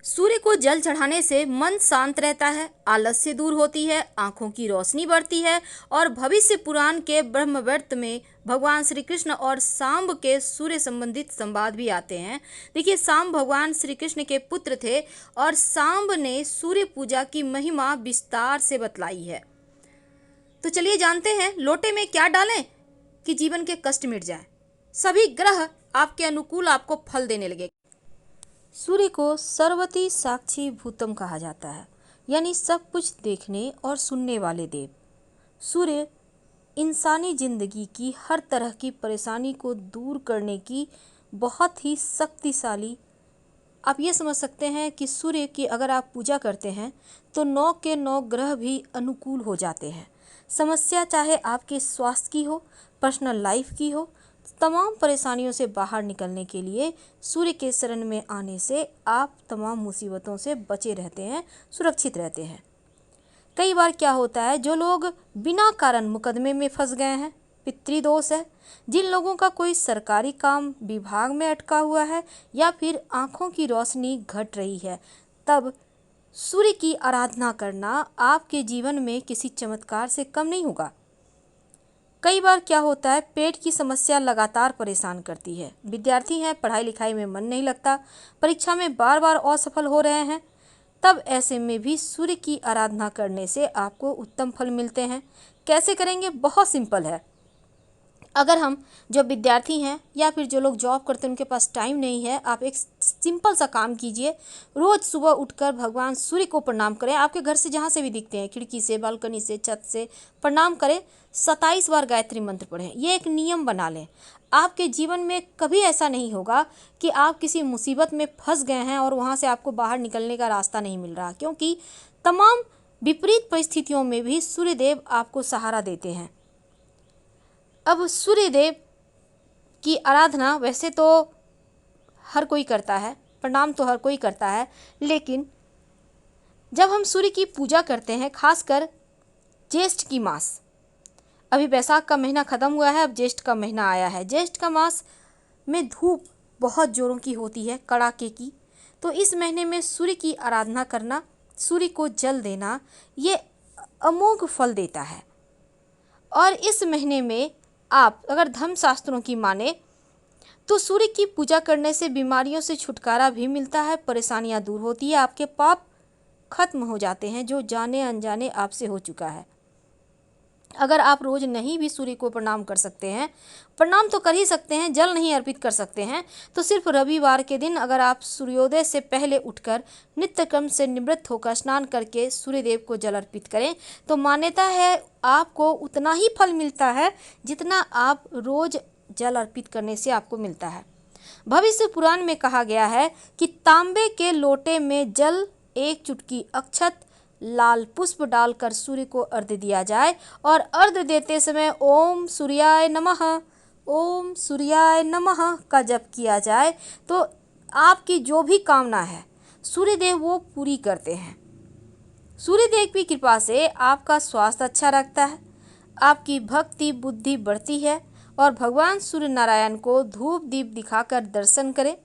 सूर्य को जल चढ़ाने से मन शांत रहता है, आलस्य दूर होती है, आंखों की रोशनी बढ़ती है और भविष्य पुराण के ब्रह्मवर्त में भगवान श्री कृष्ण और सांब के सूर्य संबंधित संवाद भी आते हैं। देखिए, सांब भगवान श्री कृष्ण के पुत्र थे और सांब ने सूर्य पूजा की महिमा विस्तार से बतलाई है। तो चलिए जानते हैं, लोटे में क्या डालें कि जीवन के कष्ट मिट जाए। सभी ग्रह आपके अनुकूल आपको फल देने लगे। सूर्य को सर्वति साक्षी भूतम कहा जाता है, यानी सब कुछ देखने और सुनने वाले देव। सूर्य इंसानी जिंदगी की हर तरह की परेशानी को दूर करने की बहुत ही शक्तिशाली, आप ये समझ सकते हैं कि सूर्य की अगर आप पूजा करते हैं तो 9 के 9 ग्रह भी अनुकूल हो जाते हैं। समस्या चाहे आपके स्वास्थ्य की हो, पर्सनल लाइफ की हो, तमाम परेशानियों से बाहर निकलने के लिए सूर्य के शरण में आने से आप तमाम मुसीबतों से बचे रहते हैं, सुरक्षित रहते हैं। कई बार क्या होता है, जो लोग बिना कारण मुकदमे में फंस गए हैं, पितृदोष है, जिन लोगों का कोई सरकारी काम विभाग में अटका हुआ है या फिर आंखों की रोशनी घट रही है, तब सूर्य की आराधना करना आपके जीवन में किसी चमत्कार से कम नहीं होगा। कई बार क्या होता है, पेट की समस्या लगातार परेशान करती है, विद्यार्थी हैं, पढ़ाई लिखाई में मन नहीं लगता, परीक्षा में बार बार असफल हो रहे हैं, तब ऐसे में भी सूर्य की आराधना करने से आपको उत्तम फल मिलते हैं। कैसे करेंगे? बहुत सिंपल है। अगर हम जो विद्यार्थी हैं या फिर जो लोग जॉब करते हैं उनके पास टाइम नहीं है, आप एक सिंपल सा काम कीजिए। रोज़ सुबह उठकर भगवान सूर्य को प्रणाम करें। आपके घर से जहाँ से भी दिखते हैं, खिड़की से, बालकनी से, छत से प्रणाम करें। 27 बार गायत्री मंत्र पढ़ें। ये एक नियम बना लें। आपके जीवन में कभी ऐसा नहीं होगा कि आप किसी मुसीबत में फंस गए हैं और वहाँ से आपको बाहर निकलने का रास्ता नहीं मिल रहा, क्योंकि तमाम विपरीत परिस्थितियों में भी सूर्यदेव आपको सहारा देते हैं। अब सूर्यदेव की आराधना वैसे तो हर कोई करता है, प्रणाम तो हर कोई करता है, लेकिन जब हम सूर्य की पूजा करते हैं, खासकर ज्येष्ठ की मास, अभी बैसाख का महीना ख़त्म हुआ है, अब ज्येष्ठ का महीना आया है। ज्येष्ठ का मास में धूप बहुत ज़ोरों की होती है, कड़ाके की। तो इस महीने में सूर्य की आराधना करना, सूर्य को जल देना, ये अमोघ फल देता है। और इस महीने में आप अगर धर्मशास्त्रों की माने तो सूर्य की पूजा करने से बीमारियों से छुटकारा भी मिलता है, परेशानियां दूर होती है, आपके पाप खत्म हो जाते हैं जो जाने अनजाने आपसे हो चुका है। अगर आप रोज़ नहीं भी सूर्य को प्रणाम कर सकते हैं, प्रणाम तो कर ही सकते हैं, जल नहीं अर्पित कर सकते हैं, तो सिर्फ रविवार के दिन अगर आप सूर्योदय से पहले उठकर नित्य क्रम से निवृत्त होकर स्नान करके सूर्यदेव को जल अर्पित करें, तो मान्यता है आपको उतना ही फल मिलता है जितना आप रोज़ जल अर्पित करने से आपको मिलता है। भविष्य पुराण में कहा गया है कि तांबे के लोटे में जल, 1 चुटकी अक्षत, लाल पुष्प डालकर सूर्य को अर्घ्य दिया जाए और अर्घ्य देते समय ओम सूर्याय नमः, ओम सूर्याय नमः का जप किया जाए तो आपकी जो भी कामना है सूर्यदेव वो पूरी करते हैं। सूर्यदेव की कृपा से आपका स्वास्थ्य अच्छा रखता है, आपकी भक्ति बुद्धि बढ़ती है और भगवान सूर्य नारायण को धूप दीप दिखाकर दर्शन करें।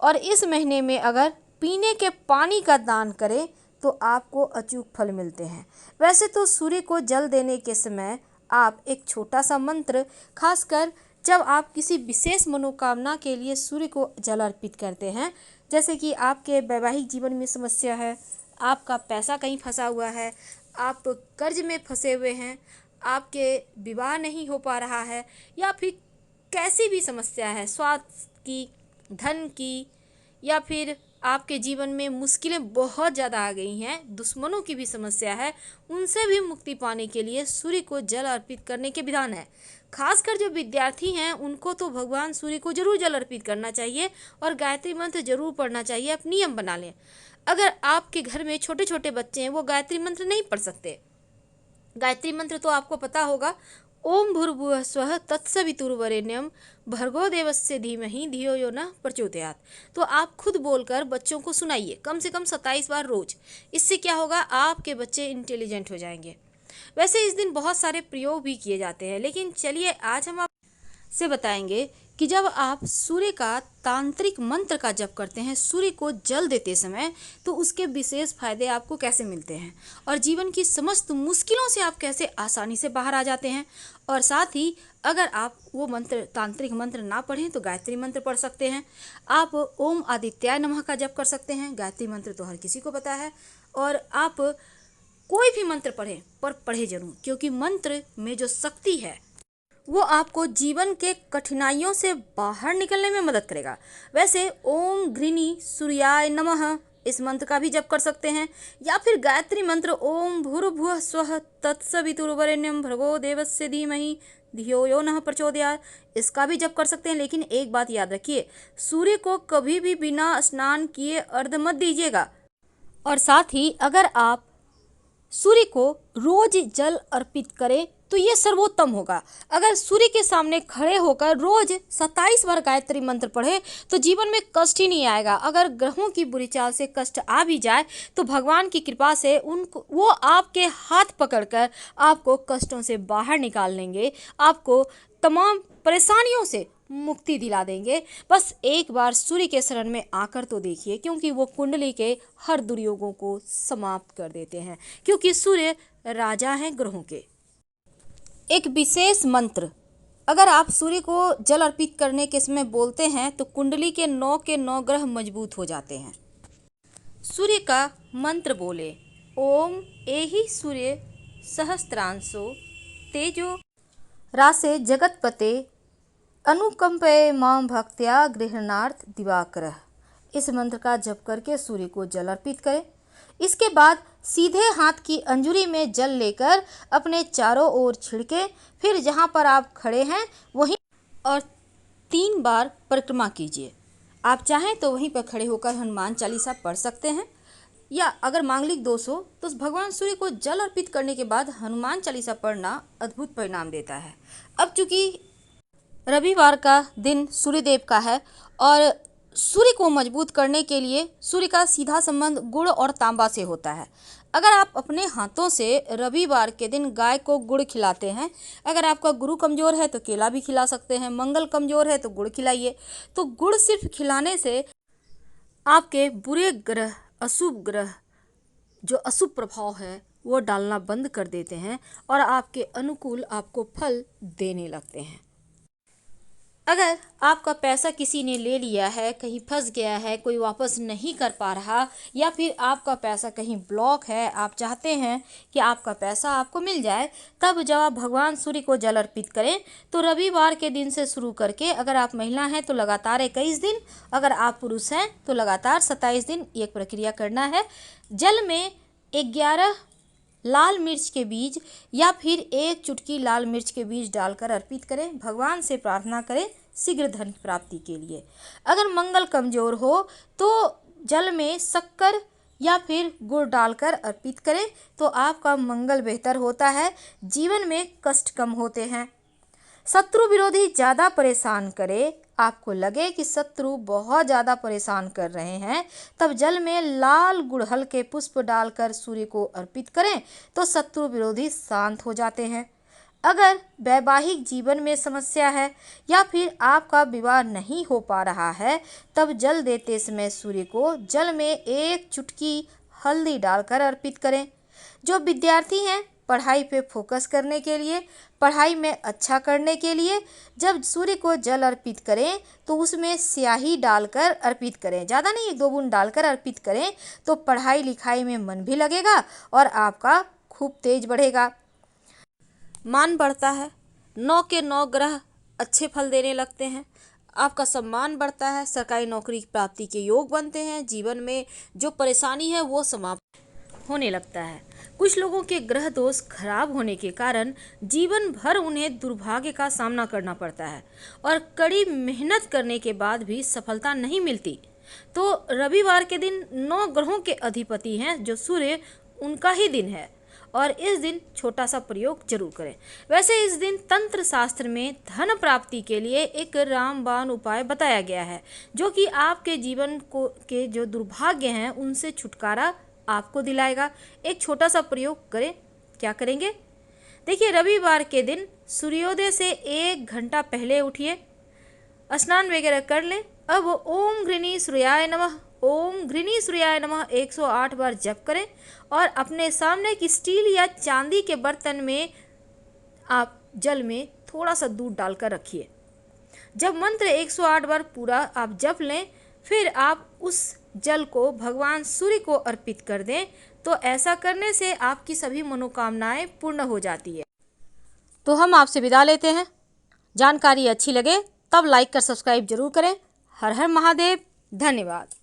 और इस महीने में अगर पीने के पानी का दान करें तो आपको अचूक फल मिलते हैं। वैसे तो सूर्य को जल देने के समय आप एक छोटा सा मंत्र, खासकर जब आप किसी विशेष मनोकामना के लिए सूर्य को जल अर्पित करते हैं, जैसे कि आपके वैवाहिक जीवन में समस्या है, आपका पैसा कहीं फंसा हुआ है, आप कर्ज में फंसे हुए हैं, आपके विवाह नहीं हो पा रहा है, या फिर कैसी भी समस्या है, स्वास्थ्य की, धन की, या फिर आपके जीवन में मुश्किलें बहुत ज़्यादा आ गई हैं, दुश्मनों की भी समस्या है, उनसे भी मुक्ति पाने के लिए सूर्य को जल अर्पित करने के विधान है। खासकर जो विद्यार्थी हैं उनको तो भगवान सूर्य को जरूर जल अर्पित करना चाहिए और गायत्री मंत्र जरूर पढ़ना चाहिए। आप नियम बना लें। अगर आपके घर में छोटे छोटे बच्चे हैं, वो गायत्री मंत्र नहीं पढ़ सकते, गायत्री मंत्र तो आपको पता होगा, ओम भूर्भुवः स्वः तत्सवितुर्वरेण्यं भर्गो देवस्य धीमहि धियो यो नः प्रचोदयात्। तो आप खुद बोलकर बच्चों को सुनाइए कम से कम 27 बार रोज। इससे क्या होगा, आपके बच्चे इंटेलिजेंट हो जाएंगे। वैसे इस दिन बहुत सारे प्रयोग भी किए जाते हैं, लेकिन चलिए आज हम आपसे बताएंगे कि जब आप सूर्य का तांत्रिक मंत्र का जप करते हैं, सूर्य को जल देते समय, तो उसके विशेष फायदे आपको कैसे मिलते हैं और जीवन की समस्त मुश्किलों से आप कैसे आसानी से बाहर आ जाते हैं। और साथ ही अगर आप वो मंत्र, तांत्रिक मंत्र ना पढ़ें तो गायत्री मंत्र पढ़ सकते हैं। आप ओम आदित्याय नमः का जप कर सकते हैं। गायत्री मंत्र तो हर किसी को पता है। और आप कोई भी मंत्र पढ़ें, पर पढ़े जरूर, क्योंकि मंत्र में जो शक्ति है वो आपको जीवन के कठिनाइयों से बाहर निकलने में मदद करेगा। वैसे ओम घृणी सूर्याय नमः इस मंत्र का भी जप कर सकते हैं, या फिर गायत्री मंत्र ओम भूर्भुवः स्वः तत्सवितुर्वरेण्यं भर्गो देवस्य धीमहि धियो यो नः प्रचोदयात् इसका भी जप कर सकते हैं। लेकिन एक बात याद रखिए, सूर्य को कभी भी बिना स्नान किए अर्घ्य मत दीजिएगा। और साथ ही अगर आप सूर्य को रोज जल अर्पित करें तो ये सर्वोत्तम होगा। अगर सूर्य के सामने खड़े होकर रोज 27 बार गायत्री मंत्र पढ़े तो जीवन में कष्ट ही नहीं आएगा। अगर ग्रहों की बुरी चाल से कष्ट आ भी जाए तो भगवान की कृपा से वो आपके हाथ पकड़कर आपको कष्टों से बाहर निकाल लेंगे, आपको तमाम परेशानियों से मुक्ति दिला देंगे। बस एक बार सूर्य के शरण में आकर तो देखिए, क्योंकि वो कुंडली के हर दुर्योगों को समाप्त कर देते हैं, क्योंकि सूर्य राजा हैं ग्रहों के। एक विशेष मंत्र अगर आप सूर्य को जल अर्पित करने के समय बोलते हैं तो कुंडली के 9 के 9 ग्रह मजबूत हो जाते हैं। सूर्य का मंत्र बोले, ओम एहि सूर्य सहस्त्रांशो तेजो रासे जगतपते अनुकंपे मां भक्त्या गृहणार्थ दिवाकरः इस मंत्र का जप करके सूर्य को जल अर्पित करें। इसके बाद सीधे हाथ की अंजुरी में जल लेकर अपने चारों ओर छिड़के, फिर जहां पर आप खड़े हैं वहीं और 3 बार परिक्रमा कीजिए। आप चाहें तो वहीं पर खड़े होकर हनुमान चालीसा पढ़ सकते हैं, या अगर मांगलिक दोष हो तो भगवान सूर्य को जल अर्पित करने के बाद हनुमान चालीसा पढ़ना अद्भुत परिणाम देता है। अब चूंकि रविवार का दिन सूर्यदेव का है और सूर्य को मजबूत करने के लिए सूर्य का सीधा संबंध गुड़ और तांबा से होता है। अगर आप अपने हाथों से रविवार के दिन गाय को गुड़ खिलाते हैं, अगर आपका गुरु कमज़ोर है तो केला भी खिला सकते हैं, मंगल कमज़ोर है तो गुड़ खिलाइए। तो गुड़ सिर्फ खिलाने से आपके बुरे ग्रह, अशुभ ग्रह, जो अशुभ प्रभाव है वो डालना बंद कर देते हैं और आपके अनुकूल आपको फल देने लगते हैं। अगर आपका पैसा किसी ने ले लिया है, कहीं फंस गया है, कोई वापस नहीं कर पा रहा, या फिर आपका पैसा कहीं ब्लॉक है, आप चाहते हैं कि आपका पैसा आपको मिल जाए, तब जब आप भगवान सूर्य को जल अर्पित करें तो रविवार के दिन से शुरू करके, अगर आप महिला हैं तो लगातार 21 दिन, अगर आप पुरुष हैं तो लगातार 27 दिन ये प्रक्रिया करना है। जल में 11 लाल मिर्च के बीज या फिर 1 चुटकी लाल मिर्च के बीज डालकर अर्पित करें। भगवान से प्रार्थना करें शीघ्र धन प्राप्ति के लिए। अगर मंगल कमजोर हो तो जल में शक्कर या फिर गुड़ डालकर अर्पित करें तो आपका मंगल बेहतर होता है, जीवन में कष्ट कम होते हैं। शत्रु विरोधी ज़्यादा परेशान करे, आपको लगे कि शत्रु बहुत ज़्यादा परेशान कर रहे हैं, तब जल में लाल गुड़हल के पुष्प डालकर सूर्य को अर्पित करें तो शत्रु विरोधी शांत हो जाते हैं। अगर वैवाहिक जीवन में समस्या है या फिर आपका विवाह नहीं हो पा रहा है, तब जल देते समय सूर्य को जल में 1 चुटकी हल्दी डालकर अर्पित करें। जो विद्यार्थी हैं पढ़ाई पे फोकस करने के लिए, पढ़ाई में अच्छा करने के लिए जब सूर्य को जल अर्पित करें तो उसमें स्याही डालकर अर्पित करें, ज़्यादा नहीं 1-2 बूंद डालकर अर्पित करें तो पढ़ाई लिखाई में मन भी लगेगा और आपका खूब तेज बढ़ेगा, मान बढ़ता है। 9 के 9 ग्रह अच्छे फल देने लगते हैं, आपका सम्मान बढ़ता है, सरकारी नौकरी की प्राप्ति के योग बनते हैं, जीवन में जो परेशानी है वो समाप्त होने लगता है। कुछ लोगों के ग्रह दोष खराब होने के कारण जीवन भर उन्हें दुर्भाग्य का सामना करना पड़ता है और कड़ी मेहनत करने के बाद भी सफलता नहीं मिलती। तो रविवार के दिन 9 ग्रहों के अधिपति हैं जो सूर्य, उनका ही दिन है और इस दिन छोटा सा प्रयोग जरूर करें। वैसे इस दिन तंत्र शास्त्र में धन प्राप्ति के लिए एक रामबाण उपाय बताया गया है जो कि आपके जीवन को के जो दुर्भाग्य हैं उनसे छुटकारा आपको दिलाएगा। एक छोटा सा प्रयोग करें। क्या करेंगे? देखिए, रविवार के दिन सूर्योदय से 1 घंटा पहले उठिए, स्नान वगैरह कर लें। अब ओम घृणी सूर्याय नमः, ओम घृणी सूर्याय नमः 108 बार जप करें और अपने सामने की स्टील या चांदी के बर्तन में आप जल में थोड़ा सा दूध डालकर रखिए। जब मंत्र 108 बार पूरा आप जप लें, फिर आप उस जल को भगवान सूर्य को अर्पित कर दें। तो ऐसा करने से आपकी सभी मनोकामनाएं पूर्ण हो जाती है। तो हम आपसे विदा लेते हैं। जानकारी अच्छी लगे तब लाइक कर सब्सक्राइब जरूर करें। हर हर महादेव। धन्यवाद।